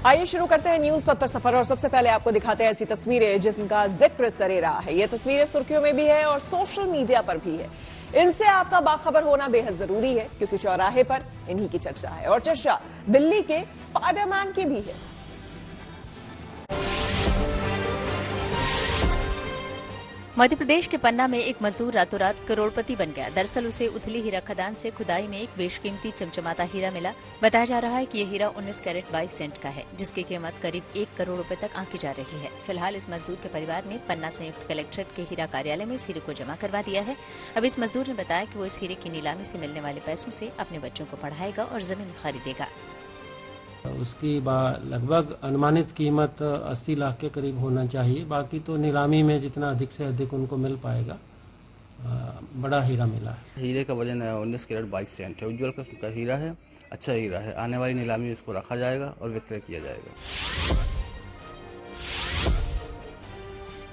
आइए शुरू करते हैं न्यूज पथ पर सफर और सबसे पहले आपको दिखाते हैं ऐसी तस्वीरें जिनका जिक्र सरे रहा है। ये तस्वीरें सुर्खियों में भी है और सोशल मीडिया पर भी है। इनसे आपका बाखबर होना बेहद जरूरी है क्योंकि चौराहे पर इन्हीं की चर्चा है और चर्चा दिल्ली के स्पाइडरमैन की भी है। मध्य प्रदेश के पन्ना में एक मजदूर रातों रात करोड़पति बन गया। दरअसल उसे उथली हीरा खदान से खुदाई में एक बेशकीमती चमचमाता हीरा मिला। बताया जा रहा है कि यह हीरा 19 कैरेट 22 सेंट का है, जिसकी कीमत करीब 1 करोड़ रुपए तक आंकी जा रही है। फिलहाल इस मजदूर के परिवार ने पन्ना संयुक्त कलेक्ट्रेट के हीरा कार्यालय में इस हीरे को जमा करवा दिया है। अब इस मजदूर ने बताया कि वो इस हीरे की नीलामी से मिलने वाले पैसों से अपने बच्चों को पढ़ाएगा और जमीन खरीदेगा। उसकी लगभग अनुमानित कीमत 80 लाख के करीब होना चाहिए। बाकी तो नीलामी में जितना अधिक से अधिक उनको मिल पाएगा। बड़ा हीरा मिला है। हीरे का वजन 19 कैरेट 22 सेंट है। उज्ज्वल का हीरा है, अच्छा हीरा है। आने वाली नीलामी में इसको रखा जाएगा और विक्रय किया जाएगा।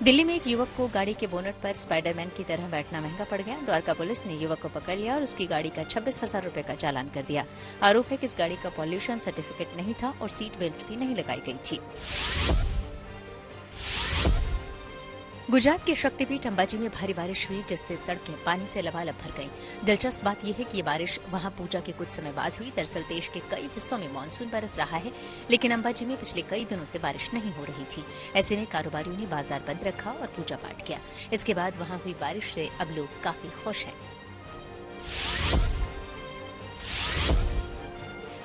दिल्ली में एक युवक को गाड़ी के बोनट पर स्पाइडरमैन की तरह बैठना महंगा पड़ गया। द्वारका पुलिस ने युवक को पकड़ लिया और उसकी गाड़ी का 26,000 रुपए का चालान कर दिया। आरोप है कि इस गाड़ी का पॉल्यूशन सर्टिफिकेट नहीं था और सीट बेल्ट भी नहीं लगाई गई थी। गुजरात के शक्तिपीठ अंबाजी में भारी बारिश हुई, जिससे सड़कें पानी से लबालब भर गईं। दिलचस्प बात यह है कि ये बारिश वहां पूजा के कुछ समय बाद हुई। दरअसल देश के कई हिस्सों में मानसून बरस रहा है, लेकिन अंबाजी में पिछले कई दिनों से बारिश नहीं हो रही थी। ऐसे में कारोबारियों ने बाजार बंद रखा और पूजा पाठ किया। इसके बाद वहां हुई बारिश से अब लोग काफी खुश हैं।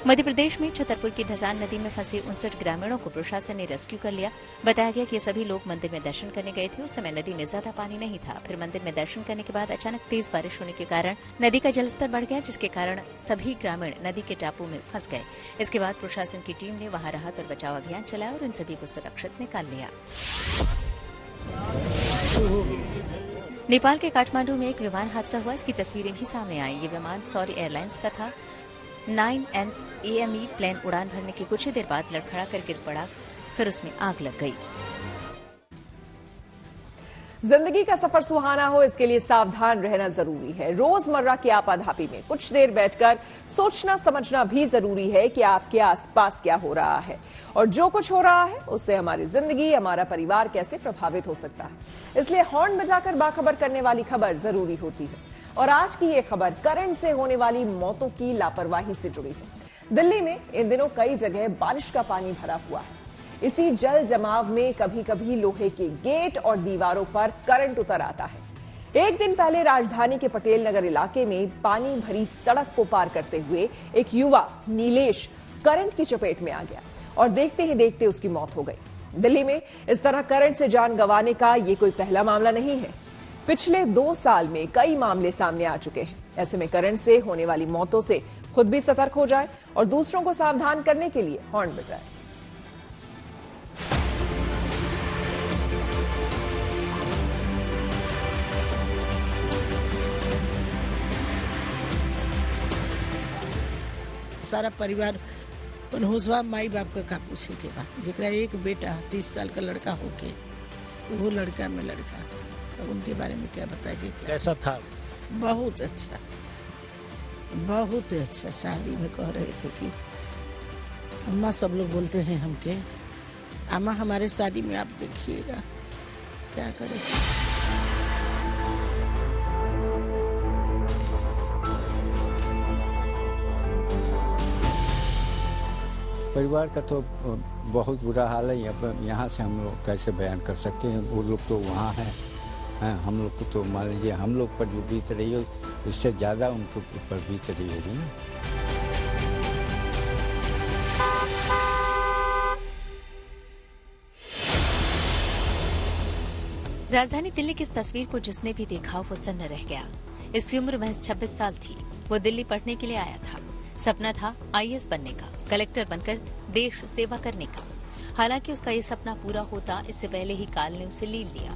मध्य प्रदेश में छतरपुर की धसान नदी में फंसे 59 ग्रामीणों को प्रशासन ने रेस्क्यू कर लिया। बताया गया कि ये सभी लोग मंदिर में दर्शन करने गए थे। उस समय नदी में ज्यादा पानी नहीं था। फिर मंदिर में दर्शन करने के बाद अचानक तेज बारिश होने के कारण नदी का जलस्तर बढ़ गया, जिसके कारण सभी ग्रामीण नदी के टापू में फंस गए। इसके बाद प्रशासन की टीम ने वहां राहत और बचाव अभियान चलाया और इन सभी को सुरक्षित निकाल लिया। नेपाल के काठमांडू में एक विमान हादसा हुआ। इसकी तस्वीरें भी सामने आई। ये विमान सौरी एयरलाइंस का था। 9N AME प्लेन उड़ान भरने के कुछ ही देर बाद लड़खड़ा कर गिर पड़ा, फिर उसमें आग लग गई। जिंदगी का सफर सुहाना हो, इसके लिए सावधान रहना जरूरी है। रोजमर्रा की आपाधापी में कुछ देर बैठकर सोचना समझना भी जरूरी है कि आपके आसपास क्या हो रहा है और जो कुछ हो रहा है उससे हमारी जिंदगी, हमारा परिवार कैसे प्रभावित हो सकता है। इसलिए हॉर्न बजाकर बाखबर करने वाली खबर जरूरी होती है। और आज की ये खबर करंट से होने वाली मौतों की लापरवाही से जुड़ी है। दिल्ली में इन दिनों कई जगह बारिश का पानी भरा हुआ है। इसी जल जमाव में कभी कभी लोहे के गेट और दीवारों पर करंट उतर आता है। एक दिन पहले राजधानी के पटेल नगर इलाके में पानी भरी सड़क को पार करते हुए एक युवा नीलेश करंट की चपेट में आ गया और देखते ही देखते उसकी मौत हो गई। दिल्ली में इस तरह करंट से जान गंवाने का ये कोई पहला मामला नहीं है। पिछले 2 साल में कई मामले सामने आ चुके हैं। ऐसे में करंट से होने वाली मौतों से खुद भी सतर्क हो जाए और दूसरों को सावधान करने के लिए हॉर्न बजाए। सारा परिवार होशवा माई बाप का पूछे के बा। जेकरा एक बेटा 30 साल का लड़का होके वो लड़का में लड़का, अब उनके बारे में क्या बताएंगे। कैसा था? बहुत अच्छा, बहुत अच्छा। शादी में कह रहे थे कि अम्मा, सब लोग बोलते हैं हमके, अम्मा हमारे शादी में आप देखिएगा। क्या करें। परिवार का तो बहुत बुरा हाल है। यहाँ से हम लोग कैसे बयान कर सकते हैं। वो लोग तो वहाँ हैं, हम लोग को तो मान लीजिए हम लोग पर जो बीत रही है इससे ज़्यादा उनके ऊपर बीत रही होगी ना। राजधानी दिल्ली की इस तस्वीर को जिसने भी देखा वो सन्न रह गया। इसकी उम्र महज 26 साल थी। वो दिल्ली पढ़ने के लिए आया था। सपना था IAS बनने का, कलेक्टर बनकर देश सेवा करने का। हालांकि उसका ये सपना पूरा होता इससे पहले ही काल ने उसे लील लिया।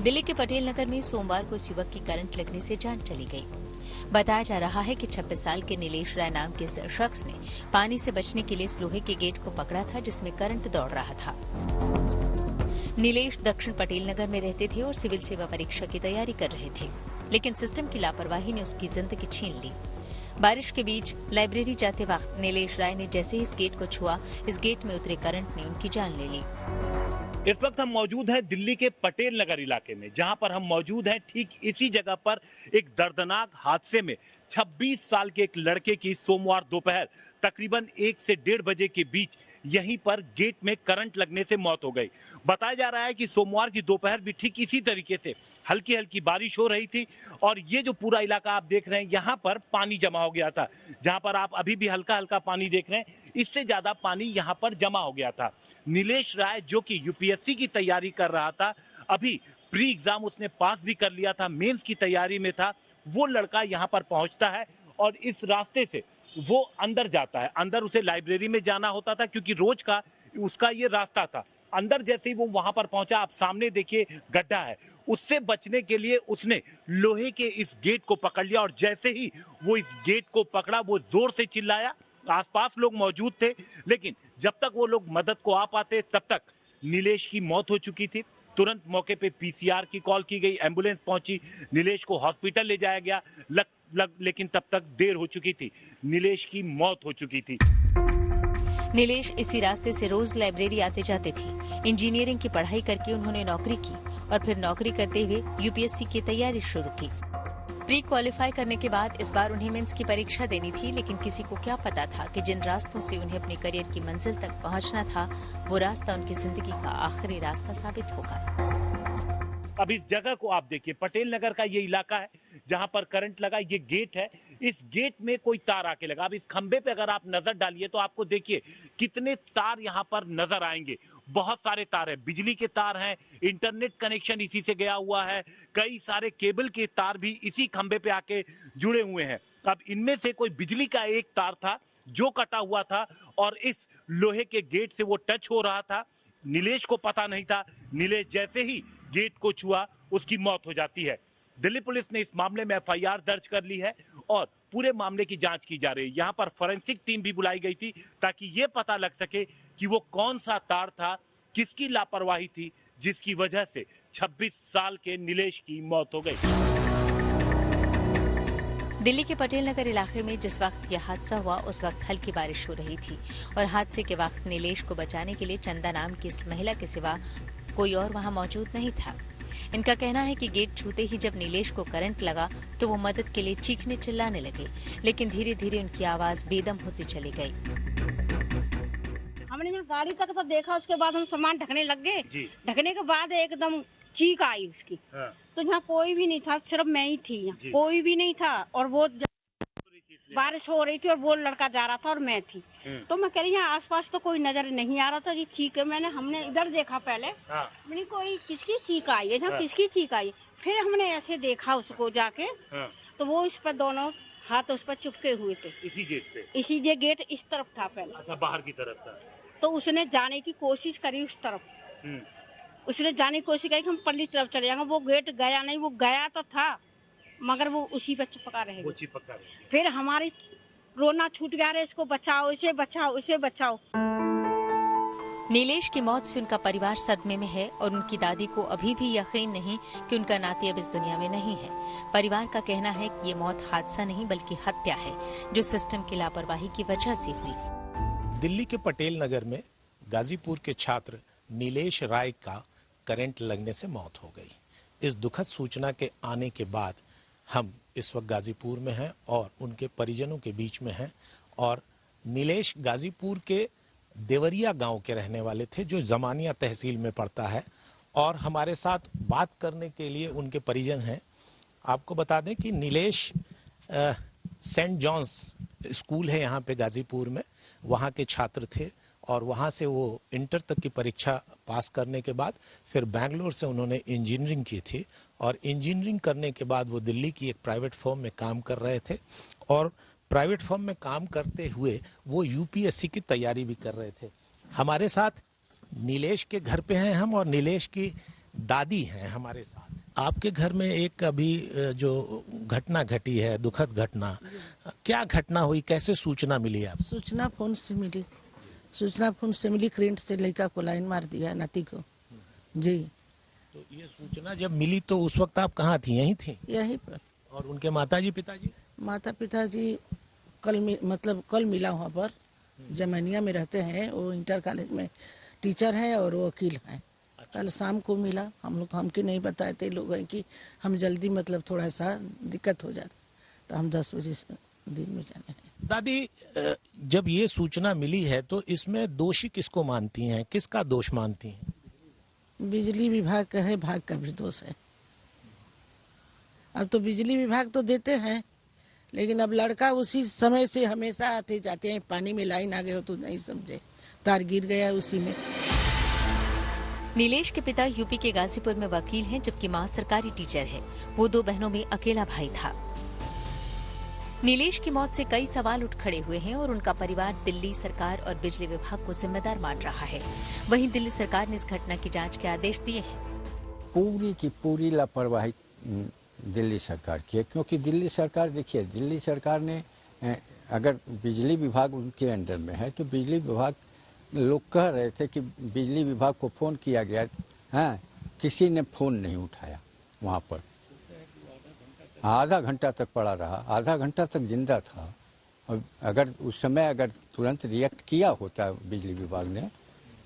दिल्ली के पटेल नगर में सोमवार को इस युवक की करंट लगने से जान चली गई। बताया जा रहा है कि 26 साल के नीलेश राय नाम के इस शख्स ने पानी से बचने के लिए इस लोहे के गेट को पकड़ा था जिसमें करंट दौड़ रहा था। नीलेश दक्षिण पटेल नगर में रहते थे और सिविल सेवा परीक्षा की तैयारी कर रहे थे, लेकिन सिस्टम की लापरवाही ने उसकी जिंदगी छीन ली। बारिश के बीच लाइब्रेरी जाते वक्त नीलेश राय ने जैसे ही इस गेट को छुआ, इस गेट में उतरे करंट ने उनकी जान ले ली। इस वक्त हम मौजूद हैं दिल्ली के पटेल नगर इलाके में, जहां पर हम मौजूद हैं ठीक इसी जगह पर एक दर्दनाक हादसे में 26 साल के एक लड़के की सोमवार दोपहर तकरीबन 1 से 1:30 बजे के बीच यहीं पर गेट में करंट लगने से मौत हो गई। बताया जा रहा है कि सोमवार की दोपहर भी ठीक इसी तरीके से हल्की हल्की बारिश हो रही थी और ये जो पूरा इलाका आप देख रहे हैं यहाँ पर पानी जमा हो गया था। जहां पर आप अभी भी हल्का हल्का पानी देख रहे हैं, इससे ज्यादा पानी यहाँ पर जमा हो गया था। नीलेश राय जो कि यूपीएससी की तैयारी कर रहा था, अभी प्री एग्जाम उसने पास भी कर लिया था, मेंस की तैयारी में था, वो लड़का यहाँ पर पहुंचता है और इस रास्ते से वो अंदर जाता है। अंदर उसे लाइब्रेरी में जाना होता था क्योंकि रोज का उसका ये रास्ता था। अंदर जैसे ही वो वहां पर पहुंचा, आप सामने देखिए गड्ढा है, उससे बचने के लिए उसने लोहे के इस गेट को पकड़ लिया और जैसे ही वो इस गेट को पकड़ा वो जोर से चिल्लाया। आसपास लोग मौजूद थे, लेकिन जब तक वो लोग मदद को आ पाते तब तक नीलेश की मौत हो चुकी थी। तुरंत मौके पे पीसीआर की कॉल की गई, एम्बुलेंस पहुंची, नीलेश को हॉस्पिटल ले जाया गया, लेकिन तब तक देर हो चुकी थी, नीलेश की मौत हो चुकी थी। नीलेश इसी रास्ते से रोज लाइब्रेरी आते जाते थे। इंजीनियरिंग की पढ़ाई करके उन्होंने नौकरी की और फिर नौकरी करते हुए यूपीएससी की तैयारी शुरू की। प्री क्वालिफाई करने के बाद इस बार उन्हें मेंस की परीक्षा देनी थी, लेकिन किसी को क्या पता था कि जिन रास्तों से उन्हें अपने करियर की मंजिल तक पहुंचना था, वो रास्ता उनकी जिंदगी का आखिरी रास्ता साबित होगा। अब इस जगह को आप देखिए, पटेल नगर का ये इलाका है जहां पर करंट लगा, ये गेट है, इस गेट में कोई तार आके लगा। अब इस खंबे पे अगर आप नजर डालिए तो आपको देखिए कितने तार यहाँ पर नजर आएंगे। बहुत सारे तार हैं, बिजली के तार हैं, इंटरनेट कनेक्शन इसी से गया हुआ है, कई सारे केबल के तार भी इसी खंबे पे आके जुड़े हुए हैं। अब इनमें से कोई बिजली का एक तार था जो कटा हुआ था और इस लोहे के गेट से वो टच हो रहा था। नीलेश को पता नहीं था, नीलेश जैसे ही गेट को छुआ उसकी मौत हो जाती है। दिल्ली पुलिस ने इस मामले में एफआईआर दर्ज कर ली है और पूरे मामले की जांच की जा रही है। यहाँ पर फोरेंसिक टीम भी बुलाई गई थी ताकि ये पता लग सके कि वो कौन सा तार था, किसकी लापरवाही थी जिसकी वजह से 26 साल के नीलेश की मौत हो गई। दिल्ली के पटेल नगर इलाके में जिस वक्त यह हादसा हुआ उस वक्त हल्की बारिश हो रही थी और हादसे के वक्त नीलेश को बचाने के लिए चंदा नाम की इस महिला के सिवा कोई और वहां मौजूद नहीं था। इनका कहना है कि गेट छूते ही जब नीलेश को करंट लगा तो वो मदद के लिए चीखने चिल्लाने लगे, लेकिन धीरे धीरे उनकी आवाज बेदम होती चली गई। हमने जब गाड़ी तक तो देखा, उसके बाद हम सामान ढकने लग गए। ढकने के बाद एकदम चीख आई उसकी। तो यहाँ कोई भी नहीं था, सिर्फ मैं ही थी, यहाँ कोई भी नहीं था और वो बारिश हो रही थी और वो लड़का जा रहा था और मैं थी। तो मैं कह रही यहाँ आसपास तो कोई नजर नहीं आ रहा था। ये चीख है, हमने इधर देखा पहले, मैंने कोई किसकी चीख आई है, यहाँ किसकी चीख आई। फिर हमने ऐसे देखा उसको जाके, तो वो इस पर दोनों हाथ उस पर चिपके हुए थे। इसी गेट पे? इसी गेट इस तरफ था पहले। अच्छा, बाहर की तरफ था। तो उसने जाने की कोशिश करी उस तरफ, उसने जाने की कोशिश करी कि हम पल्ली तरफ चले जाएंगे। वो गेट गया नहीं, वो गया तो था मगर वो उसी पे चिपका रहेगा। फिर हमारी रोना छूट गया, रे इसको बचाओ, इसे बचाओ, इसे बचाओ। नीलेश की मौत से उनका परिवार सदमे में है और उनकी दादी को अभी भी यकीन नहीं कि उनका नाती अब इस दुनिया में नहीं है। परिवार का कहना है कि ये मौत हादसा नहीं बल्कि हत्या है, जो सिस्टम की लापरवाही की वजह से हुई। दिल्ली के पटेल नगर में गाजीपुर के छात्र नीलेश राय का करंट लगने से मौत हो गई। इस दुखद सूचना के आने के बाद हम इस वक्त गाजीपुर में हैं और उनके परिजनों के बीच में हैं। और नीलेश गाजीपुर के देवरिया गांव के रहने वाले थे, जो जमानिया तहसील में पड़ता है, और हमारे साथ बात करने के लिए उनके परिजन हैं। आपको बता दें कि नीलेश सेंट जॉन्स स्कूल है यहाँ पे गाजीपुर में, वहाँ के छात्र थे और वहाँ से वो इंटर तक की परीक्षा पास करने के बाद फिर बैंगलोर से उन्होंने इंजीनियरिंग की थी और इंजीनियरिंग करने के बाद वो दिल्ली की एक प्राइवेट फर्म में काम कर रहे थे और प्राइवेट फर्म में काम करते हुए वो यूपीएससी की तैयारी भी कर रहे थे। हमारे साथ नीलेश के घर पे हैं हम और नीलेश की दादी हैं हमारे साथ। आपके घर में एक अभी जो घटना घटी है, दुखद घटना, क्या घटना हुई, कैसे सूचना मिली आप? सूचना फोन से मिली, करंट से लड़का को लाइन मार दिया, नाती को। जी। तो ये सूचना जब मिली तो उस वक्त आप कहाँ थी? यहीं थी? यहीं पर। और उनके माताजी पिताजी? माता पिताजी कल मिला वहाँ पर। जमैनिया में रहते हैं, वो इंटर कॉलेज में टीचर हैं और वो वकील हैं। कल शाम को मिला। हमके नहीं बताए थे लोग हैं कि हम जल्दी थोड़ा सा दिक्कत हो जाती, तो हम 10 बजे दिन में जाने हैं। दादी, जब ये सूचना मिली है तो इसमें दोषी किसको मानती हैं, किसका दोष मानती हैं? बिजली विभाग का है, भाग का भी दोष है। अब तो बिजली विभाग तो देते हैं, लेकिन अब लड़का उसी समय से हमेशा आते जाते हैं। पानी में लाइन आ गए हो तो नहीं समझे, तार गिर गया उसी में। नीलेश के पिता यूपी के गाजीपुर में वकील हैं, जबकि मां सरकारी टीचर है। वो 2 बहनों में अकेला भाई था। नीलेश की मौत से कई सवाल उठ खड़े हुए हैं और उनका परिवार दिल्ली सरकार और बिजली विभाग को जिम्मेदार मान रहा है। वहीं दिल्ली सरकार ने इस घटना की जांच के आदेश दिए हैं। पूरी की पूरी लापरवाही दिल्ली सरकार की है, क्योंकि दिल्ली सरकार, देखिए, दिल्ली सरकार ने अगर बिजली विभाग उनके अंडर में है तो बिजली विभाग, लोग कह रहे थे कि बिजली विभाग को फोन किया गया, हाँ, किसी ने फोन नहीं उठाया। वहाँ पर आधा घंटा तक पड़ा रहा, आधा घंटा तक जिंदा था। और अगर उस समय अगर तुरंत रिएक्ट किया होता, बिजली विभाग ने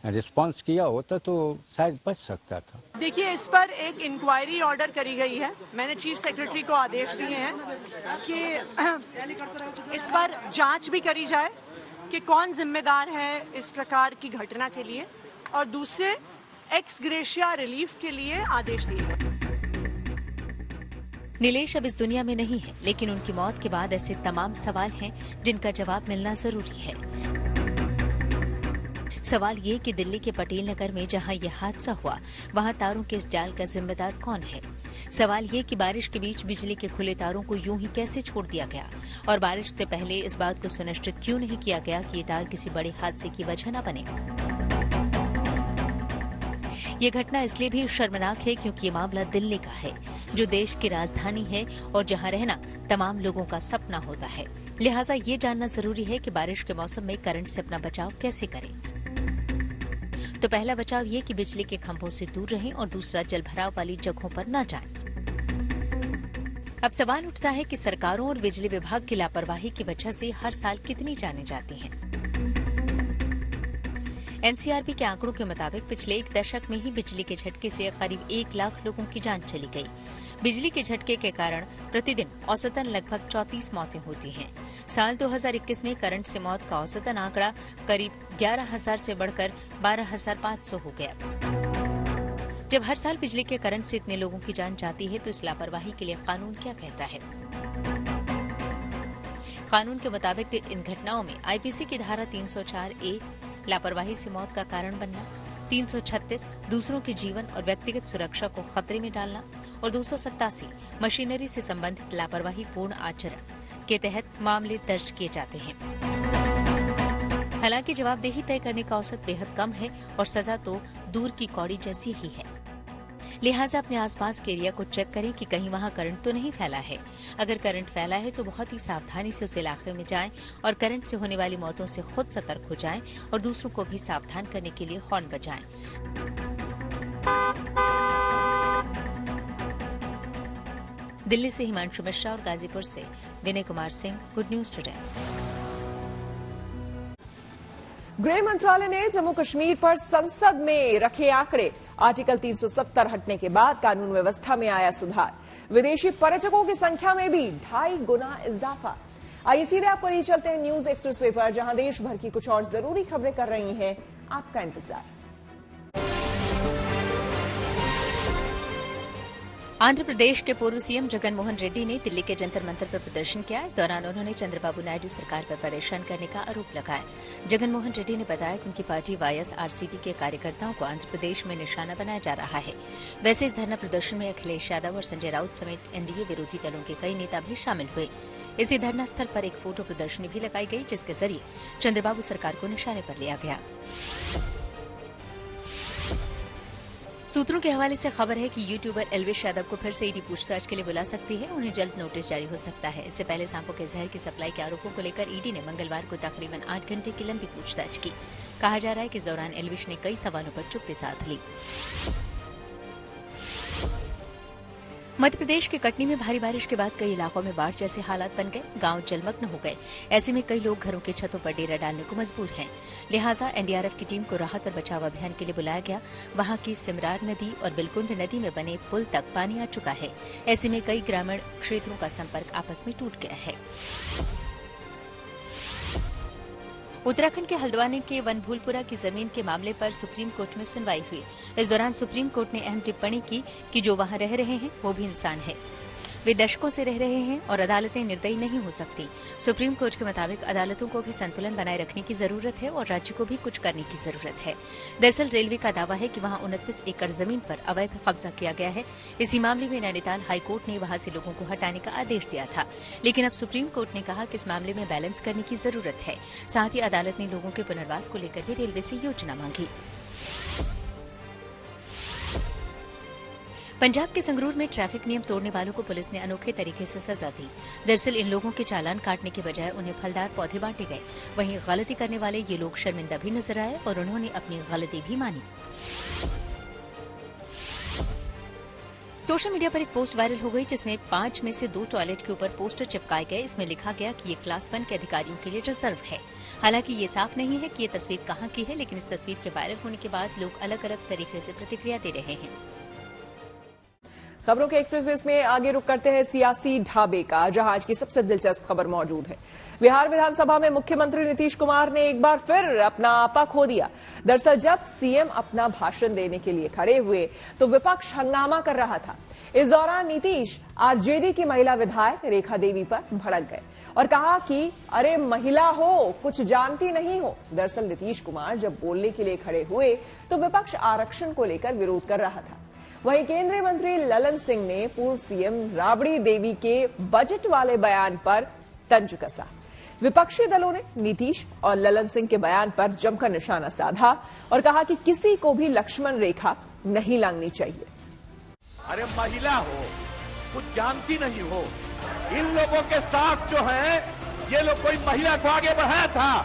रिस्पांस किया होता तो शायद बच सकता था। देखिए, इस पर एक इंक्वायरी ऑर्डर करी गई है। मैंने चीफ सेक्रेटरी को आदेश दिए हैं कि इस पर जांच भी करी जाए कि कौन जिम्मेदार है इस प्रकार की घटना के लिए, और दूसरे एक्स ग्रेशिया रिलीफ के लिए आदेश दिए गए। नीलेश अब इस दुनिया में नहीं है, लेकिन उनकी मौत के बाद ऐसे तमाम सवाल हैं जिनका जवाब मिलना जरूरी है। सवाल ये कि दिल्ली के पटेल नगर में जहां यह हादसा हुआ, वहां तारों के इस जाल का जिम्मेदार कौन है? सवाल ये कि बारिश के बीच बिजली के खुले तारों को यूं ही कैसे छोड़ दिया गया, और बारिश से पहले इस बात को सुनिश्चित क्यों नहीं किया गया कि ये तार किसी बड़े हादसे की वजह न बने। ये घटना इसलिए भी शर्मनाक है क्योंकि ये मामला दिल्ली का है, जो देश की राजधानी है और जहां रहना तमाम लोगों का सपना होता है। लिहाजा ये जानना जरूरी है कि बारिश के मौसम में करंट से अपना बचाव कैसे करें। तो पहला बचाव ये कि बिजली के खंभों से दूर रहें और दूसरा जलभराव वाली जगहों पर न जाएं। अब सवाल उठता है कि सरकारों और बिजली विभाग की लापरवाही की वजह से हर साल कितनी जानें जाती हैं। एनसीआरबी के आंकड़ों के मुताबिक पिछले 1 दशक में ही बिजली के झटके से करीब 1 लाख लोगों की जान चली गई। बिजली के झटके के कारण प्रतिदिन औसतन लगभग 34 मौतें होती हैं। साल 2021 में करंट से मौत का औसतन आंकड़ा करीब 11,000 से बढ़कर 12,500 हो गया। जब हर साल बिजली के करंट से इतने लोगों की जान जाती है तो इस लापरवाही के लिए कानून क्या कहता है? कानून के मुताबिक इन घटनाओं में आईपीसी की धारा 304A लापरवाही से मौत का कारण बनना, 336 दूसरों के जीवन और व्यक्तिगत सुरक्षा को खतरे में डालना और 287 मशीनरी से संबंधित लापरवाही पूर्ण आचरण के तहत मामले दर्ज किए जाते हैं। हालांकि जवाबदेही तय करने का औसत बेहद कम है और सजा तो दूर की कौड़ी जैसी ही है। लिहाजा अपने आसपास के एरिया को चेक करें कि कहीं वहां करंट तो नहीं फैला है। अगर करंट फैला है तो बहुत ही सावधानी से उस इलाके में जाएं और करंट से होने वाली मौतों से खुद सतर्क हो जाएं और दूसरों को भी सावधान करने के लिए हॉर्न बजाएं। दिल्ली से हिमांशु मिश्रा और गाजीपुर से Vinay Kumar Singh, good news today. गृह मंत्रालय ने जम्मू कश्मीर पर संसद में रखे आंकड़े। आर्टिकल 370 हटने के बाद कानून व्यवस्था में आया सुधार। विदेशी पर्यटकों की संख्या में भी 2.5 गुना इजाफा। आइए सीधे आपको ले चलते हैं न्यूज एक्सप्रेसवे पर, जहां देश भर की कुछ और जरूरी खबरें कर रही हैं आपका इंतजार। आंध्र प्रदेश के पूर्व सीएम जगन मोहन रेड्डी ने दिल्ली के जंतर मंतर पर प्रदर्शन किया। इस दौरान उन्होंने चंद्रबाबू नायडू सरकार पर परेशान करने का आरोप लगाया। जगन मोहन रेड्डी ने बताया कि उनकी पार्टी वाईएसआरसीपी के कार्यकर्ताओं को आंध्र प्रदेश में निशाना बनाया जा रहा है। वैसे इस धरना प्रदर्शन में अखिलेश यादव और संजय राउत समेत एनडीए विरोधी दलों के कई नेता भी शामिल हुए। इसी धरना स्थल पर एक फोटो प्रदर्शनी भी लगाई गई, जिसके जरिए चंद्रबाबू सरकार को निशाने पर लिया गया। सूत्रों के हवाले से खबर है कि यूट्यूबर एल्विश यादव को फिर से ईडी पूछताछ के लिए बुला सकती है। उन्हें जल्द नोटिस जारी हो सकता है। इससे पहले सांपों के जहर की सप्लाई के आरोपों को लेकर ईडी ने मंगलवार को तकरीबन 8 घंटे की लंबी पूछताछ की। कहा जा रहा है कि इस दौरान एल्विश ने कई सवालों पर चुप्पी साध ली। मध्य प्रदेश के कटनी में भारी बारिश के बाद कई इलाकों में बाढ़ जैसे हालात बन गए। गांव जलमग्न हो गए। ऐसे में कई लोग घरों की छतों पर डेरा डालने को मजबूर हैं। लिहाजा एनडीआरएफ की टीम को राहत और बचाव अभियान के लिए बुलाया गया। वहां की सिमरार नदी और बिलकुंड नदी में बने पुल तक पानी आ चुका है। ऐसे में कई ग्रामीण क्षेत्रों का संपर्क आपस में टूट गया है। उत्तराखंड के हल्द्वानी के वनभूलपुरा की जमीन के मामले पर सुप्रीम कोर्ट में सुनवाई हुई। इस दौरान सुप्रीम कोर्ट ने अहम टिप्पणी की कि जो वहां रह रहे हैं वो भी इंसान है। वे दशकों से रह रहे हैं और अदालतें निर्दयी नहीं हो सकती। सुप्रीम कोर्ट के मुताबिक अदालतों को भी संतुलन बनाए रखने की जरूरत है और राज्य को भी कुछ करने की जरूरत है। दरअसल रेलवे का दावा है कि वहां 29 एकड़ जमीन पर अवैध कब्जा किया गया है। इसी मामले में नैनीताल हाईकोर्ट ने वहां से लोगों को हटाने का आदेश दिया था, लेकिन अब सुप्रीम कोर्ट ने कहा कि इस मामले में बैलेंस करने की जरूरत है। साथ ही अदालत ने लोगों के पुनर्वास को लेकर भी रेलवे से योजना मांगी। पंजाब के संगरूर में ट्रैफिक नियम तोड़ने वालों को पुलिस ने अनोखे तरीके से सजा दी। दरअसल इन लोगों के चालान काटने के बजाय उन्हें फलदार पौधे बांटे गए। वहीं गलती करने वाले ये लोग शर्मिंदा भी नजर आए और उन्होंने अपनी गलती भी मानी। सोशल मीडिया पर एक पोस्ट वायरल हो गई जिसमें 5 में से 2 टॉयलेट के ऊपर पोस्टर चिपकाए गए। इसमें लिखा गया कि ये क्लास 1 के अधिकारियों के लिए रिजर्व है। हालांकि ये साफ नहीं है कि ये तस्वीर कहां की है, लेकिन इस तस्वीर के वायरल होने के बाद लोग अलग अलग तरीके से प्रतिक्रिया दे रहे हैं। खबरों के एक्सप्रेस में आगे रुक करते हैं सियासी ढाबे का, जहां आज की सबसे दिलचस्प खबर मौजूद है। बिहार विधानसभा में मुख्यमंत्री नीतीश कुमार ने एक बार फिर अपना आपा खो दिया। दरअसल जब सीएम अपना भाषण देने के लिए खड़े हुए तो विपक्ष हंगामा कर रहा था। इस दौरान नीतीश आरजेडी की महिला विधायक रेखा देवी पर भड़क गए और कहा कि अरे महिला हो, कुछ जानती नहीं हो। दरअसल नीतीश कुमार जब बोलने के लिए खड़े हुए तो विपक्ष आरक्षण को लेकर विरोध कर रहा था। वहीं केंद्रीय मंत्री ललन सिंह ने पूर्व सीएम राबड़ी देवी के बजट वाले बयान पर तंज कसा। विपक्षी दलों ने नीतीश और ललन सिंह के बयान पर जमकर निशाना साधा और कहा कि किसी को भी लक्ष्मण रेखा नहीं लांघनी चाहिए। अरे महिला हो, कुछ जानती नहीं हो। इन लोगों के साथ जो है ये लोग कोई महिला को आगे बढ़ाया था।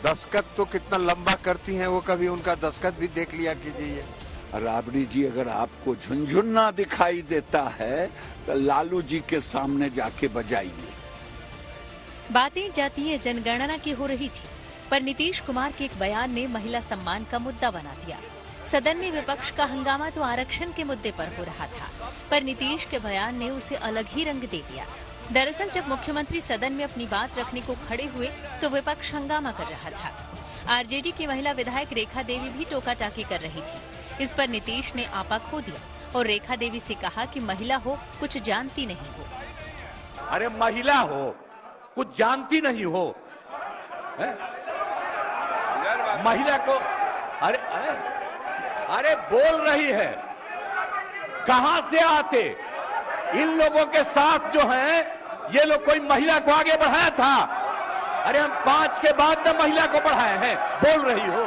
दस्तखत तो कितना लंबा करती हैं, वो कभी उनका दस्तखत भी देख लिया कीजिए। राबड़ी जी, अगर आपको झुनझुना दिखाई देता है तो लालू जी के सामने जाके बजाइए। बातें जातीय जनगणना की हो रही थी, पर नीतीश कुमार के एक बयान ने महिला सम्मान का मुद्दा बना दिया। सदन में विपक्ष का हंगामा तो आरक्षण के मुद्दे पर हो रहा था, पर नीतीश के बयान ने उसे अलग ही रंग दे दिया। दरअसल जब मुख्यमंत्री सदन में अपनी बात रखने को खड़े हुए तो विपक्ष हंगामा कर रहा था। आरजेडी की महिला विधायक रेखा देवी भी टोका टाकी कर रही थी। इस पर नीतीश ने आपा खो दिया और रेखा देवी से कहा कि महिला हो, कुछ जानती नहीं हो। अरे महिला हो, कुछ जानती नहीं हो। महिला को अरे अरे अरे बोल रही है, कहां से आते? इन लोगों के साथ जो है ये लोग कोई महिला को आगे बढ़ाया था। अरे हम 5 के बाद में महिला को बढ़ाए हैं, बोल रही हो।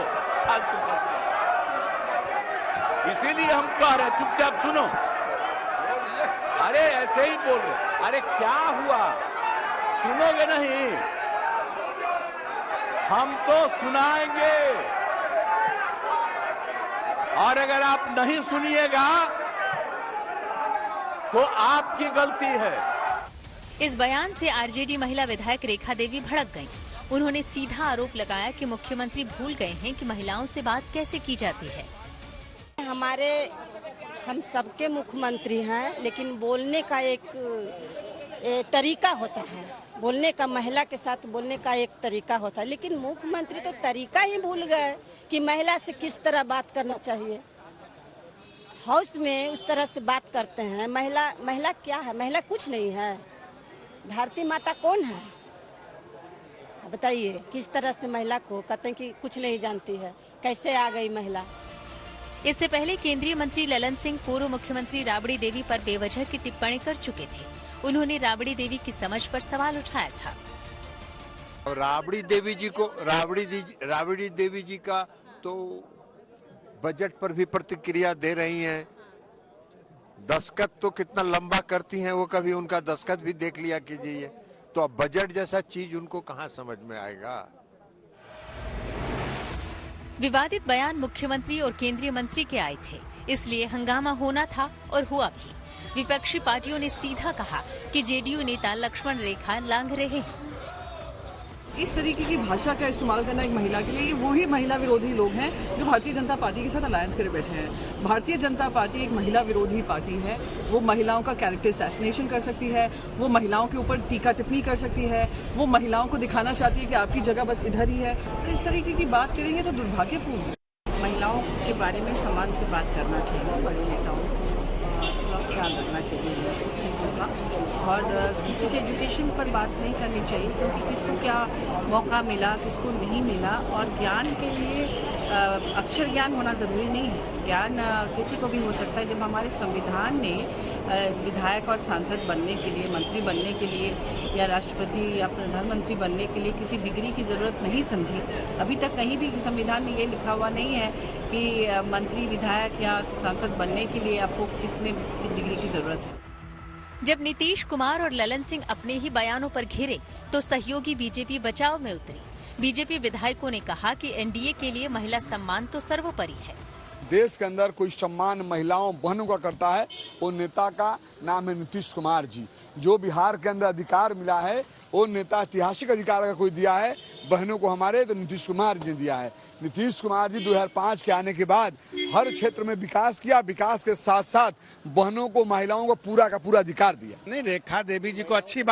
इसीलिए हम कह रहे हैं चुपचाप सुनो। अरे ऐसे ही बोल रहे। अरे क्या हुआ, सुनोगे नहीं? हम तो सुनाएंगे, और अगर आप नहीं सुनिएगा तो आपकी गलती है। इस बयान से आरजेडी महिला विधायक रेखा देवी भड़क गईं। उन्होंने सीधा आरोप लगाया कि मुख्यमंत्री भूल गए हैं कि महिलाओं से बात कैसे की जाती है। हम सबके मुख्यमंत्री हैं, लेकिन बोलने का एक तरीका होता है। बोलने का, महिला के साथ बोलने का एक तरीका होता है, लेकिन मुख्यमंत्री तो तरीका ही भूल गए कि महिला से किस तरह बात करना चाहिए। हाउस में उस तरह से बात करते हैं। महिला क्या है? महिला कुछ नहीं है। धरती माता कौन है बताइए? किस तरह से महिला को कहते हैं कि कुछ नहीं जानती है, कैसे आ गई महिला? इससे पहले केंद्रीय मंत्री ललन सिंह पूर्व मुख्यमंत्री राबड़ी देवी पर बेवजह की टिप्पणी कर चुके थे। उन्होंने राबड़ी देवी की समझ पर सवाल उठाया था। राबड़ी देवी जी का तो बजट पर भी प्रतिक्रिया दे रही हैं। दस्तखत तो कितना लंबा करती हैं, वो कभी उनका दस्तखत भी देख लिया कीजिए। तो अब बजट जैसा चीज उनको कहां समझ में आएगा। विवादित बयान मुख्यमंत्री और केंद्रीय मंत्री के आए थे, इसलिए हंगामा होना था और हुआ भी। विपक्षी पार्टियों ने सीधा कहा कि जेडीयू नेता लक्ष्मण रेखा लांघ रहे हैं। इस तरीके की भाषा का इस्तेमाल करना एक महिला के लिए, वही महिला विरोधी लोग हैं जो भारतीय जनता पार्टी के साथ अलायंस करे बैठे हैं। भारतीय जनता पार्टी एक महिला विरोधी पार्टी है। वो महिलाओं का कैरेक्टर असैसिनेशन कर सकती है, वो महिलाओं के ऊपर टीका टिप्पणी कर सकती है, वो महिलाओं को दिखाना चाहती है कि आपकी जगह बस इधर ही है। तो इस तरीके की बात करेंगे तो दुर्भाग्यपूर्ण है। महिलाओं के बारे में सम्मान से बात करना चाहिए, बड़े नेताओं को ख्याल रखना चाहिए चीज़ों का, और किसी के एजुकेशन पर बात नहीं करनी चाहिए, क्योंकि किसको क्या मौका मिला, किसको नहीं मिला। और ज्ञान के लिए अक्षर ज्ञान होना ज़रूरी नहीं है, ज्ञान किसी को भी हो सकता है। जब हमारे संविधान ने विधायक और सांसद बनने के लिए, मंत्री बनने के लिए या राष्ट्रपति या प्रधानमंत्री बनने के लिए किसी डिग्री की ज़रूरत नहीं समझी, अभी तक कहीं भी संविधान में ये लिखा हुआ नहीं है कि मंत्री, विधायक या सांसद बनने के लिए आपको कितने डिग्री की ज़रूरत है। जब नीतीश कुमार और ललन सिंह अपने ही बयानों पर घिरे तो सहयोगी बीजेपी बचाव में उतरी। बीजेपी विधायकों ने कहा कि एनडीए के लिए महिला सम्मान तो सर्वोपरि है। देश के अंदर कोई सम्मान महिलाओं बहनों का करता है, वो नेता का नाम है नीतीश कुमार जी। जो बिहार के अंदर अधिकार मिला है, वो नेता ऐतिहासिक अधिकार अगर कोई दिया है बहनों को हमारे, तो नीतीश कुमार जी ने दिया है। नीतीश कुमार जी 2005 के आने के बाद हर क्षेत्र में विकास किया, विकास के साथ साथ बहनों को, महिलाओं को पूरा का पूरा अधिकार दिया। नहीं, रेखा देवी जी को अच्छी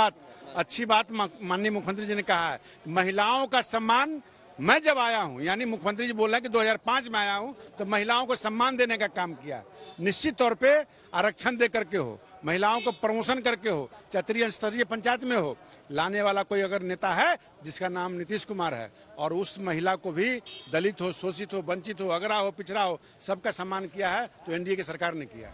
बात माननीय मुख्यमंत्री जी ने कहा है, महिलाओं का सम्मान। मैं जब आया हूं, यानी मुख्यमंत्री जी बोल रहे हैं कि 2005 में आया हूं, तो महिलाओं को सम्मान देने का काम किया। निश्चित तौर पे आरक्षण दे करके हो, महिलाओं को प्रमोशन करके हो, चाहे स्तरीय पंचायत में हो, लाने वाला कोई अगर नेता है जिसका नाम नीतीश कुमार है, और उस महिला को भी दलित हो, शोषित हो, वंचित हो, अगड़ा हो, पिछड़ा हो, सबका सम्मान किया है, तो एनडीए की सरकार ने किया।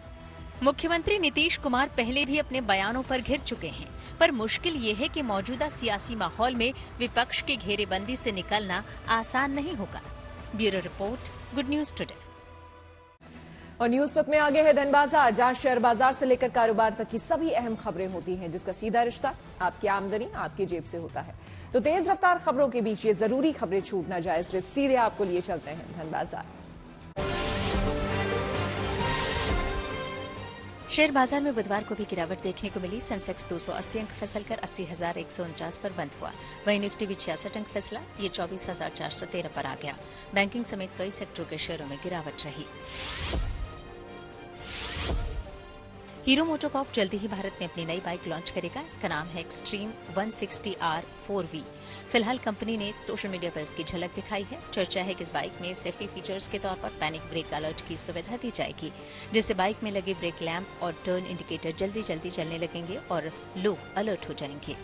मुख्यमंत्री नीतीश कुमार पहले भी अपने बयानों पर घिर चुके हैं, पर मुश्किल ये है कि मौजूदा सियासी माहौल में विपक्ष की घेरेबंदी से निकलना आसान नहीं होगा। Bureau report, good news today. और न्यूज वक्त में आगे है धन बाजार, जहां शेयर बाजार से लेकर कारोबार तक की सभी अहम खबरें होती हैं, जिसका सीधा रिश्ता आपकी आमदनी, आपकी जेब से होता है। तो तेज रफ्तार खबरों के बीच ये जरूरी खबरें छूट ना जाए, इसलिए सीधे आपको लिए चलते हैं धन बाजार। शेयर बाजार में बुधवार को भी गिरावट देखने को मिली। सेंसेक्स 280 अंक फिसलकर 80,149 पर बंद हुआ। वहीं निफ्टी भी 66 अंक फिसला, ये 24,413 पर आ गया। बैंकिंग समेत कई सेक्टरों के शेयरों में गिरावट रही। हीरो मोटोकॉर्प जल्दी ही भारत में अपनी नई बाइक लॉन्च करेगा। इसका नाम है एक्सट्रीम 160R 4V। फिलहाल कंपनी ने सोशल मीडिया पर इसकी झलक दिखाई है। चर्चा है कि इस बाइक में सेफ्टी फीचर्स के तौर पर पैनिक ब्रेक अलर्ट की सुविधा दी जाएगी, जिससे बाइक में लगे ब्रेक लैंप और टर्न इंडिकेटर जल्दी जल्दी चलने लगेंगे और लोग अलर्ट हो जाएंगे।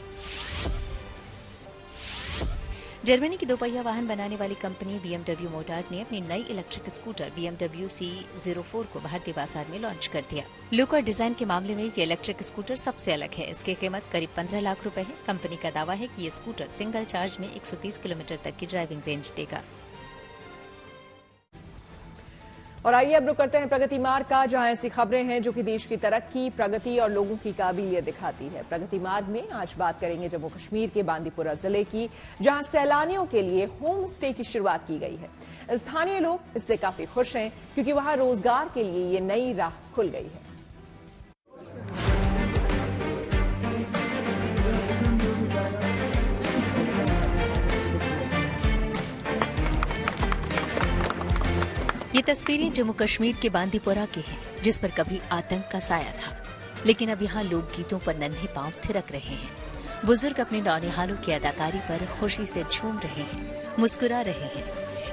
जर्मनी की दोपहिया वाहन बनाने वाली कंपनी BMW मोटार ने अपनी नई इलेक्ट्रिक स्कूटर BMW C04 को भारतीय बाजार में लॉन्च कर दिया। लुक और डिजाइन के मामले में ये इलेक्ट्रिक स्कूटर सबसे अलग है। इसकी कीमत करीब 15 लाख रुपए है। कंपनी का दावा है कि ये स्कूटर सिंगल चार्ज में 130 किलोमीटर तक की ड्राइविंग रेंज देगा। और आइए अब रुक करते हैं प्रगति मार्ग का, जहां ऐसी खबरें हैं जो कि देश की तरक्की, प्रगति और लोगों की काबिलियत दिखाती है। प्रगति मार्ग में आज बात करेंगे जम्मू कश्मीर के बांदीपुरा जिले की, जहां सैलानियों के लिए होम स्टे की शुरुआत की गई है। स्थानीय लोग इससे काफी खुश हैं, क्योंकि वहां रोजगार के लिए ये नई राह खुल गई है। ये तस्वीरें जम्मू कश्मीर के बांदीपुरा की हैं, जिस पर कभी आतंक का साया था, लेकिन अब यहाँ लोक गीतों पर नन्हे पांव थिरक रहे हैं। बुजुर्ग अपने नौनिहालों की अदाकारी पर खुशी से झूम रहे हैं, मुस्कुरा रहे हैं।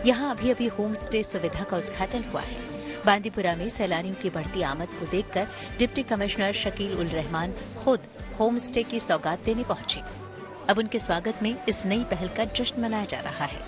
यहाँ अभी अभी होम स्टे सुविधा का उद्घाटन हुआ है। बांदीपुरा में सैलानियों की बढ़ती आमद को देखकर डिप्टी कमिश्नर शकील उल रहमान खुद होम स्टे की सौगात देने पहुंचे। अब उनके स्वागत में इस नई पहल का जश्न मनाया जा रहा है।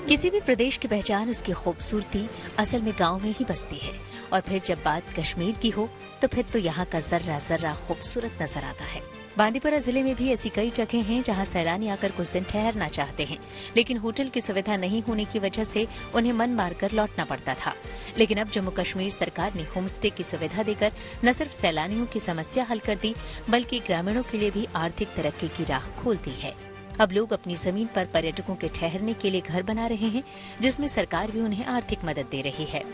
किसी भी प्रदेश की पहचान उसकी खूबसूरती असल में गांव में ही बसती है, और फिर जब बात कश्मीर की हो तो फिर तो यहाँ का जर्रा जर्रा खूबसूरत नजर आता है। बांदीपुरा जिले में भी ऐसी कई जगह हैं जहां सैलानी आकर कुछ दिन ठहरना चाहते हैं, लेकिन होटल की सुविधा नहीं होने की वजह से उन्हें मन मारकर लौटना पड़ता था। लेकिन अब जम्मू कश्मीर सरकार ने होम स्टे की सुविधा देकर न सिर्फ सैलानियों की समस्या हल कर दी, बल्कि ग्रामीणों के लिए भी आर्थिक तरक्की की राह खोल दी है। अब लोग अपनी जमीन पर पर्यटकों के ठहरने के लिए घर बना रहे हैं, जिसमें सरकार भी उन्हें आर्थिक मदद दे रही है।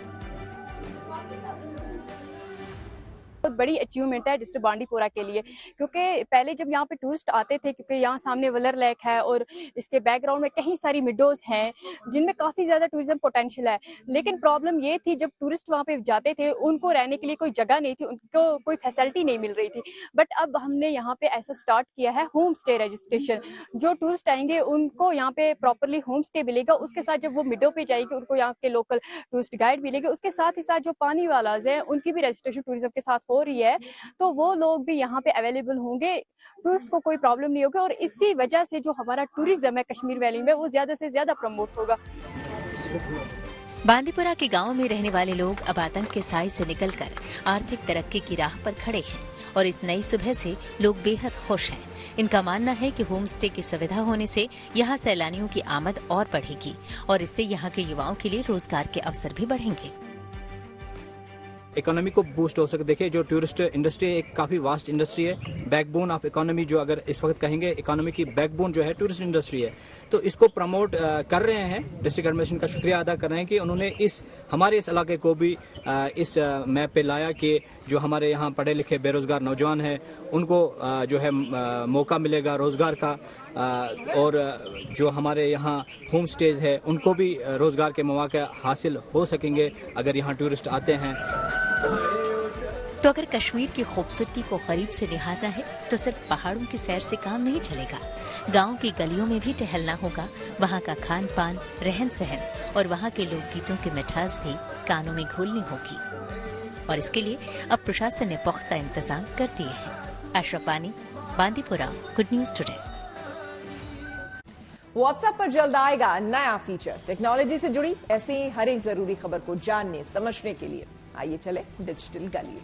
बहुत बड़ी अचीवमेंट है डिस्ट्रिक्ट बांदीपुरा के लिए, क्योंकि पहले जब यहाँ पे टूरिस्ट आते थे, क्योंकि यहाँ सामने वलर लेक है और इसके बैकग्राउंड में कई सारी मिडोज हैं जिनमें काफ़ी ज़्यादा टूरिज्म पोटेंशियल है। लेकिन प्रॉब्लम ये थी, जब टूरिस्ट वहाँ पे जाते थे उनको रहने के लिए कोई जगह नहीं थी, उनको कोई फैसिलिटी नहीं मिल रही थी। बट अब हमने यहाँ पे ऐसा स्टार्ट किया है होम स्टे रजिस्ट्रेशन। जो टूरिस्ट आएंगे उनको यहाँ पे प्रॉपरली होम स्टे मिलेगा, उसके साथ जब वो मिडो पे जाएगी उनको यहाँ के लोकल टूरिस्ट गाइड मिलेंगे, उसके साथ ही साथ जो पानी वालाज हैं उनकी भी रजिस्ट्रेशन टूरिज्म के साथ हो रही है, तो वो लोग भी यहाँ पे अवेलेबल होंगे, टूरिस्ट को कोई प्रॉब्लम नहीं होगी और इसी वजह से जो हमारा टूरिज्म है कश्मीर वैली में वो ज्यादा से ज्यादा प्रमोट होगा। बांदीपुरा के गांवों में रहने वाले लोग अब आतंक के साए से निकलकर आर्थिक तरक्की की राह पर खड़े हैं और इस नई सुबह से लोग बेहद खुश हैं। इनका मानना है कि होम स्टे की सुविधा होने से यहाँ सैलानियों की आमद और बढ़ेगी और इससे यहाँ के युवाओं के लिए रोजगार के अवसर भी बढ़ेंगे। इकोनॉमी को बूस्ट हो सके। देखिए, जो टूरिस्ट इंडस्ट्री है एक काफ़ी वास्ट इंडस्ट्री है, बैकबोन ऑफ इकोनॉमी जो अगर इस वक्त कहेंगे इकोनॉमी की बैकबोन जो है टूरिस्ट इंडस्ट्री है, तो इसको प्रमोट कर रहे हैं। डिस्ट्रिक्ट एडमिनिस्ट्रेशन का शुक्रिया अदा कर रहे हैं कि उन्होंने हमारे इस इलाके को भी इस मैप पे लाया कि जो हमारे यहाँ पढ़े लिखे बेरोजगार नौजवान हैं उनको जो है मौका मिलेगा रोजगार का, और जो हमारे यहाँ होम स्टेज है उनको भी रोजगार के मौके हासिल हो सकेंगे अगर यहाँ टूरिस्ट आते हैं। तो अगर कश्मीर की खूबसूरती को करीब से निहारना है तो सिर्फ पहाड़ों की सैर से काम नहीं चलेगा, गांव की गलियों में भी टहलना होगा। वहां का खान पान, रहन सहन और वहां के लोकगीतों की मिठास भी कानों में घोलनी होगी और इसके लिए अब प्रशासन ने पुख्ता इंतजाम कर दिए हैं। Ashrafani, Bandipora, good news today. WhatsApp पर जल्द आएगा नया फीचर। टेक्नोलॉजी से जुड़ी ऐसी हर एक जरूरी खबर को जानने समझने के लिए आइए चले डिजिटल गली।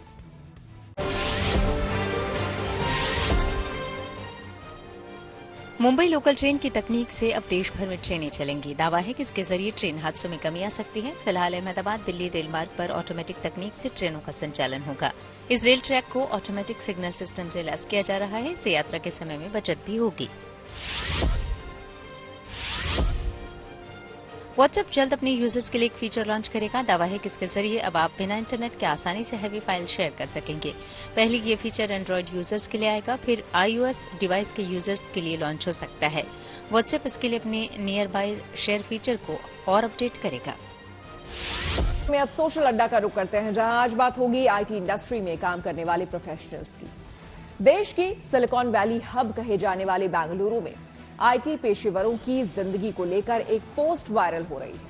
मुंबई लोकल ट्रेन की तकनीक से अब देश भर में ट्रेनें चलेंगी। दावा है कि इसके जरिए ट्रेन हादसों में कमी आ सकती है। फिलहाल अहमदाबाद दिल्ली रेल मार्ग पर ऑटोमेटिक तकनीक से ट्रेनों का संचालन होगा। इस रेल ट्रैक को ऑटोमेटिक सिग्नल सिस्टम से लैस किया जा रहा है। इससे यात्रा के समय में बचत भी होगी। व्हाट्सएप जल्द अपने यूजर्स के लिए एक फीचर लॉन्च करेगा। दावा है कि इसके जरिए अब आप बिना इंटरनेट के आसानी से हैवी फाइल शेयर कर सकेंगे। पहले ये फीचर एंड्रॉइड यूजर्स के लिए आएगा, फिर iOS डिवाइस के यूजर्स के लिए लॉन्च हो सकता है। व्हाट्सएप इसके लिए अपने नियर बाय शेयर फीचर को और अपडेट करेगा। में अब सोशल अड्डा का रुख करते हैं, जहां आज बात होगी आईटी इंडस्ट्री में काम करने वाले प्रोफेशनल्स की। देश की सिलिकॉन वैली हब कहे जाने वाले बेंगलुरु में आईटी पेशेवरों की जिंदगी को लेकर एक पोस्ट वायरल हो रही है।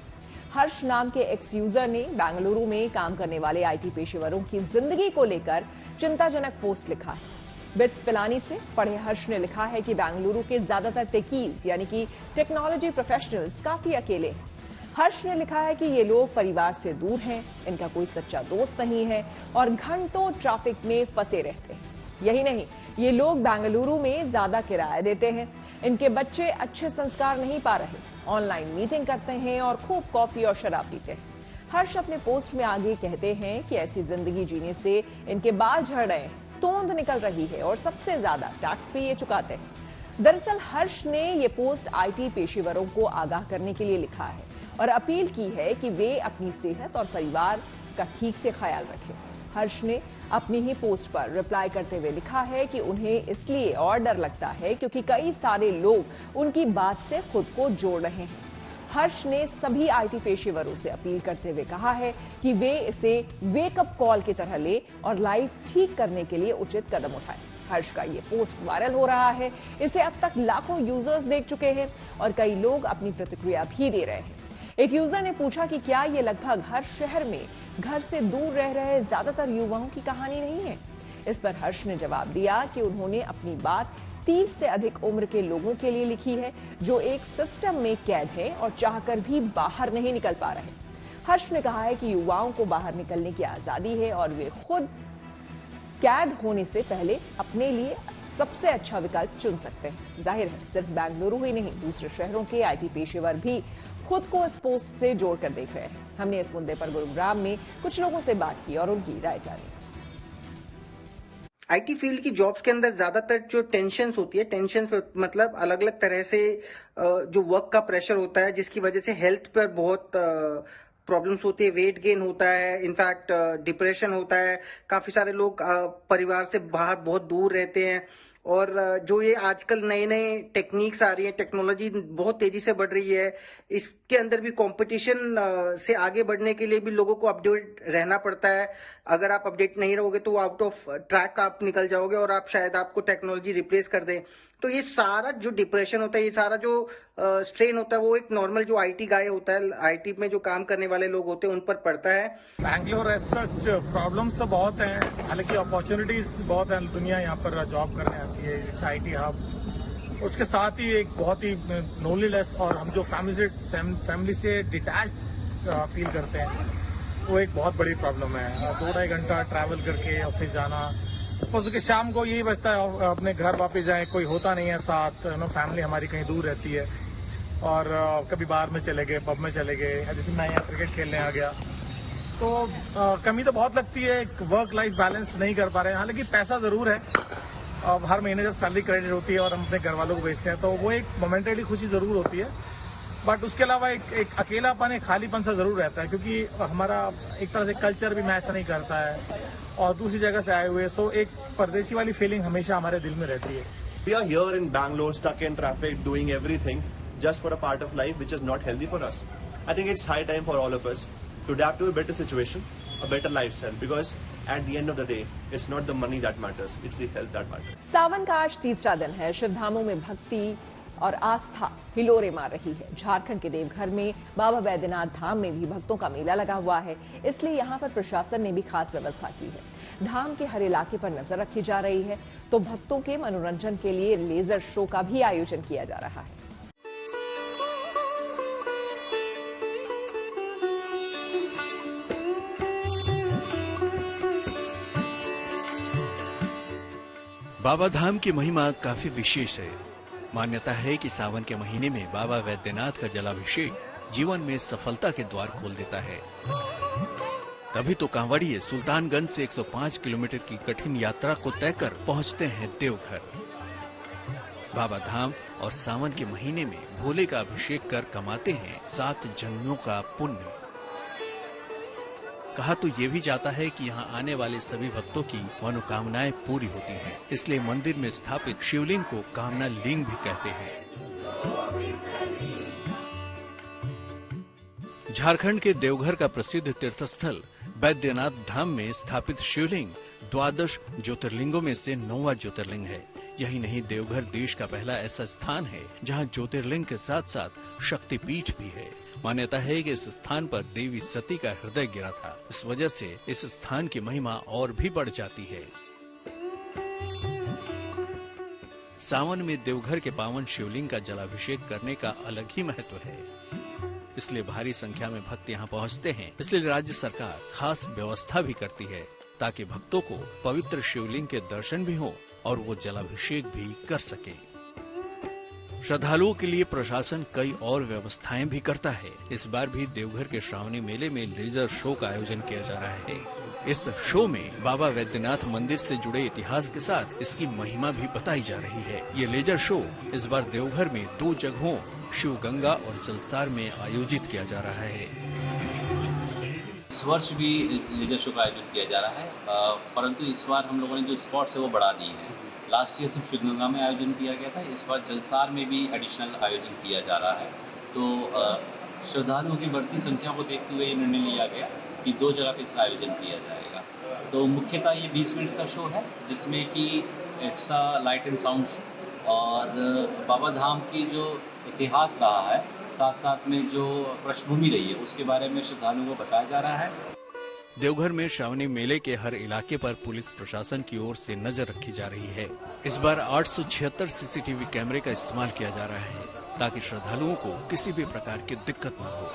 हर्ष नाम के एक्स यूजर ने बेंगलुरु में काम करने वाले आईटी पेशेवरों की जिंदगी को लेकर चिंताजनक पोस्ट लिखा है। बिट्स पिलानी से पढ़े हर्ष ने लिखा है कि बेंगलुरु के ज्यादातर टेकीज यानी कि टेक्नोलॉजी प्रोफेशनल्स काफी अकेले हैं। हर्ष ने लिखा है कि ये लोग परिवार से दूर हैं, इनका कोई सच्चा दोस्त नहीं है और घंटों ट्रैफिक में फंसे रहते हैं। यही नहीं, ये लोग बेंगलुरु में ज्यादा किराया देते हैं, इनके बच्चे अच्छे संस्कार नहीं पा रहे, ऑनलाइन मीटिंग करते हैं और खूब कॉफी और शराब पीते हैं। हर्ष अपने पोस्ट में आगे कहते हैं कि ऐसी जिंदगी जीने से इनके बाल झड़ रहे हैं, तोंद निकल रही है और सबसे ज्यादा टैक्स भी ये चुकाते हैं। दरअसल हर्ष ने ये पोस्ट आईटी पेशेवरों को आगाह करने के लिए लिखा है और अपील की है कि वे अपनी सेहत और परिवार का ठीक से ख्याल रखें। हर्ष ने अपनी ही पोस्ट पर रिप्लाई करते हुए लिखा है कि उन्हें इसलिए और डर लगता है क्योंकि कई सारे लोग उनकी बात से खुद को जोड़ रहे हैं। हर्ष ने सभी आईटी पेशेवरों से अपील करते हुए कहा है कि वे इसे वेकअप कॉल की तरह ले और लाइफ ठीक करने के लिए उचित कदम उठाएं। हर्ष का ये पोस्ट वायरल हो रहा है, इसे अब तक लाखों यूजर्स देख चुके हैं और कई लोग अपनी प्रतिक्रिया भी दे रहे हैं। एक यूजर ने पूछा कि क्या ये लगभग हर शहर में घर से दूर रह रहे ज्यादातर युवाओं की कहानी नहीं है। इस पर हर्ष ने जवाब दिया कि उन्होंने अपनी बात 30 से अधिक उम्र के लोगों के लिए लिखी है जो एक सिस्टम में कैद हैं और चाहकर भी बाहर नहीं निकल पा रहे। हर्ष ने कहा है कि युवाओं को बाहर निकलने की आजादी है और वे खुद कैद होने से पहले अपने लिए सबसे अच्छा विकल्प चुन सकते हैं। जाहिर है सिर्फ बेंगलुरु ही नहीं, दूसरे शहरों के IT पेशेवर भी खुद को इस पोस्ट से जोड़कर देख रहे हैं। हमने इस मुद्दे पर गुरुग्राम में कुछ लोगों से बात की और उनकी राय जानी। IT फील्ड की जॉब्स के अंदर ज्यादातर जो टेंशन्स होती है, टेंशन मतलब अलग अलग तरह से जो वर्क का प्रेशर होता है, जिसकी वजह से हेल्थ पर बहुत प्रॉब्लम्स होती है, वेट गेन होता है, इनफैक्ट डिप्रेशन होता है। काफी सारे लोग परिवार से बाहर बहुत दूर रहते हैं और जो ये आजकल नए नए टेक्निक्स आ रही है, टेक्नोलॉजी बहुत तेजी से बढ़ रही है, इसके अंदर भी कंपटीशन से आगे बढ़ने के लिए भी लोगों को अपडेट रहना पड़ता है। अगर आप अपडेट नहीं रहोगे तो आउट ऑफ ट्रैक आप निकल जाओगे और आप शायद आपको टेक्नोलॉजी रिप्लेस कर दे। तो ये सारा जो डिप्रेशन होता है, ये सारा जो स्ट्रेन होता है, वो एक नॉर्मल जो IT गाय होता है, IT में जो काम करने वाले लोग होते हैं, उन पर पड़ता है। बैंगलोर एज सच प्रॉब्लम्स तो बहुत हैं, हालांकि अपॉर्चुनिटीज बहुत हैं। दुनिया यहाँ पर जॉब करने आती है, इट्स IT हब। उसके साथ ही एक बहुत ही लोनलीनेस और हम जो फैमिली से डिटैच्ड फील करते हैं, वो एक बहुत बड़ी प्रॉब्लम है। 2-2.5 घंटा ट्रैवल करके ऑफिस जाना, उसके शाम को यही बचता है अपने घर वापस जाए, कोई होता नहीं है साथ। फैमिली हमारी कहीं दूर रहती है और कभी बाहर में चले गए, पब में चले गए, जैसे मैं यहाँ क्रिकेट खेलने आ गया, तो कमी तो बहुत लगती है। वर्क लाइफ बैलेंस नहीं कर पा रहे हैं। हालांकि पैसा जरूर है, हर महीने जब सैलरी क्रेडिट होती है और हम अपने घर वालों को भेजते हैं, तो वो एक मोमेंटरी खुशी जरूर होती है। बट उसके अलावा एक अकेलापन, एक खालीपन सा जरूर रहता है, क्योंकि हमारा एक तरह से कल्चर भी मैच नहीं करता है और दूसरी जगह से आए हुए, सो एक परदेशी वाली फीलिंग हमेशा हमारे दिल में रहती है। We are here in Bangalore, stuck in traffic, doing everything just for a part of life which is not healthy for us. I think it's high time for all of us to adapt to a better situation, a better lifestyle, because at the end of the day, it's not the money that matters, it's the health that matters. सावन का आज तीसरा दिन है। शिवधामों में भक्ति और आस्था हिलोरे मार रही है। झारखंड के देवघर में बाबा वैद्यनाथ धाम में भी भक्तों का मेला लगा हुआ है, इसलिए यहाँ पर प्रशासन ने भी खास व्यवस्था की है। धाम के हर इलाके पर नजर रखी जा रही है, तो भक्तों के मनोरंजन के लिए लेजर शो का भी आयोजन किया जा रहा है। बाबा धाम की महिमा काफी विशेष है। मान्यता है कि सावन के महीने में बाबा वैद्यनाथ का जलाभिषेक जीवन में सफलता के द्वार खोल देता है। तभी तो कांवड़िए सुल्तानगंज से 105 किलोमीटर की कठिन यात्रा को तय कर पहुंचते हैं देवघर। बाबा धाम और सावन के महीने में भोले का अभिषेक कर कमाते हैं 7 जन्मों का पुण्य। कहा तो ये भी जाता है कि यहाँ आने वाले सभी भक्तों की मनोकामनाएं पूरी होती हैं। इसलिए मंदिर में स्थापित शिवलिंग को कामना लिंग भी कहते हैं। झारखंड के देवघर का प्रसिद्ध तीर्थस्थल बैद्यनाथ धाम में स्थापित शिवलिंग 12 ज्योतिर्लिंगों में से 9वां ज्योतिर्लिंग है। यही नहीं, देवघर देश का पहला ऐसा स्थान है जहां ज्योतिर्लिंग के साथ साथ शक्तिपीठ भी है। मान्यता है कि इस स्थान पर देवी सती का हृदय गिरा था। इस वजह से इस स्थान की महिमा और भी बढ़ जाती है। सावन में देवघर के पावन शिवलिंग का जलाभिषेक करने का अलग ही महत्व है, इसलिए भारी संख्या में भक्त यहाँ पहुँचते हैं। इसलिए राज्य सरकार खास व्यवस्था भी करती है ताकि भक्तों को पवित्र शिवलिंग के दर्शन भी हो और वो जलाभिषेक भी कर सके। श्रद्धालुओं के लिए प्रशासन कई और व्यवस्थाएं भी करता है। इस बार भी देवघर के श्रावणी मेले में लेजर शो का आयोजन किया जा रहा है। इस शो में बाबा वैद्यनाथ मंदिर से जुड़े इतिहास के साथ इसकी महिमा भी बताई जा रही है। ये लेजर शो इस बार देवघर में 2 जगहों शिवगंगा और जलसार में आयोजित किया जा रहा है। इस वर्ष भी लेजर शो का आयोजन किया जा रहा है, परंतु इस बार हम लोगों ने जो स्पॉट्स है वो बढ़ा दिए हैं। लास्ट ईयर सिर्फ शिवगंगा में आयोजन किया गया था, इस बार जलसार में भी एडिशनल आयोजन किया जा रहा है। तो श्रद्धालुओं की बढ़ती संख्या को देखते हुए ये निर्णय लिया गया कि 2 जगह पे इसका आयोजन किया जाएगा। तो मुख्यतः ये 20 मिनट का शो है, जिसमें कि एक्सा लाइट एंड साउंड शो और बाबा धाम की जो इतिहास रहा है, साथ साथ में जो पृष्ठभूमि रही है, उसके बारे में श्रद्धालुओं को बताया जा रहा है। देवघर में श्रावणी मेले के हर इलाके पर पुलिस प्रशासन की ओर से नजर रखी जा रही है। इस बार 876 सीसीटीवी कैमरे का इस्तेमाल किया जा रहा है ताकि श्रद्धालुओं को किसी भी प्रकार की दिक्कत न हो।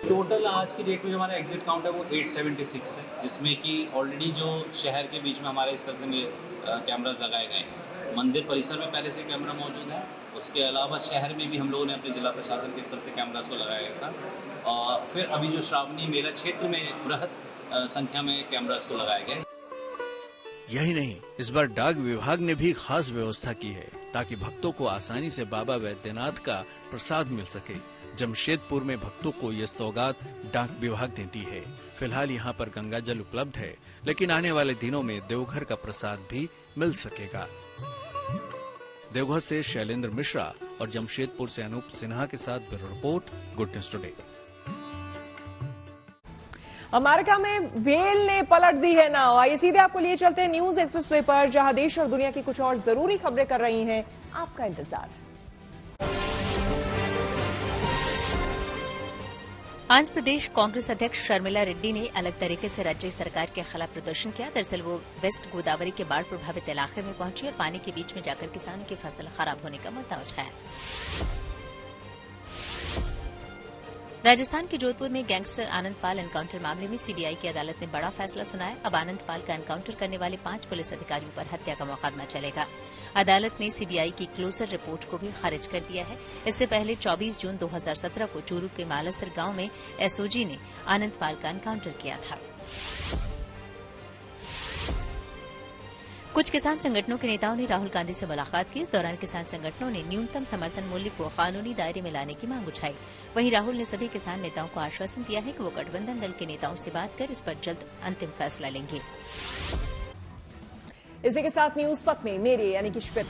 टोटल आज की डेट में जो हमारा एग्जिट काउंट है वो 876 है, जिसमें कि ऑलरेडी जो शहर के बीच में हमारे इस तरह से कैमरास लगाए गए हैं। मंदिर परिसर में पहले से कैमरा मौजूद है। उसके अलावा शहर में भी हम लोगों ने अपने जिला प्रशासन के स्तर से कैमरास को लगाया गया था और फिर अभी जो श्रावणी मेला क्षेत्र में बृहद संख्या में कैमरास को लगाए गए। यही नहीं, इस बार डाक विभाग ने भी खास व्यवस्था की है ताकि भक्तों को आसानी से बाबा वैद्यनाथ का प्रसाद मिल सके। जमशेदपुर में भक्तों को ये सौगात डाक विभाग ने दी है। फिलहाल यहाँ पर गंगा जल उपलब्ध है, लेकिन आने वाले दिनों में देवघर का प्रसाद भी मिल सकेगा। देवघर से शैलेंद्र मिश्रा और जमशेदपुर से अनूप सिन्हा के साथ bureau report, good news today. America में व्हेल ने पलट दी है नाव। आइए सीधे आपको लिए चलते हैं न्यूज एक्सप्रेसवे पर, जहां देश और दुनिया की कुछ और जरूरी खबरें कर रही हैं आपका इंतजार। आंध्र प्रदेश कांग्रेस अध्यक्ष शर्मिला रेड्डी ने अलग तरीके से राज्य सरकार के खिलाफ प्रदर्शन किया। दरअसल वो वेस्ट गोदावरी के बाढ़ प्रभावित इलाके में पहुंची और पानी के बीच में जाकर किसानों की फसल खराब होने का मुद्दा उठाया। राजस्थान के जोधपुर में गैंगस्टर आनंद पाल एनकाउंटर मामले में सीबीआई की अदालत ने बड़ा फैसला सुनाया। अब आनंद पाल का एनकाउंटर करने वाले 5 पुलिस अधिकारियों पर हत्या का मुकदमा चलेगा। अदालत ने सीबीआई की क्लोजर रिपोर्ट को भी खारिज कर दिया है। इससे पहले 24 जून 2017 को चूरू के मालासर गांव में एसओजी ने आनंद पाल का एनकाउंटर किया था। कुछ किसान संगठनों के नेताओं ने राहुल गांधी से मुलाकात की। इस दौरान किसान संगठनों ने न्यूनतम समर्थन मूल्य को कानूनी दायरे में लाने की मांग उठाई। वहीं राहुल ने सभी किसान नेताओं को आश्वासन दिया है कि वो गठबंधन दल के नेताओं से बात कर इस पर जल्द अंतिम फैसला लेंगे। इसी के साथ न्यूज पक में मेरे यानी कि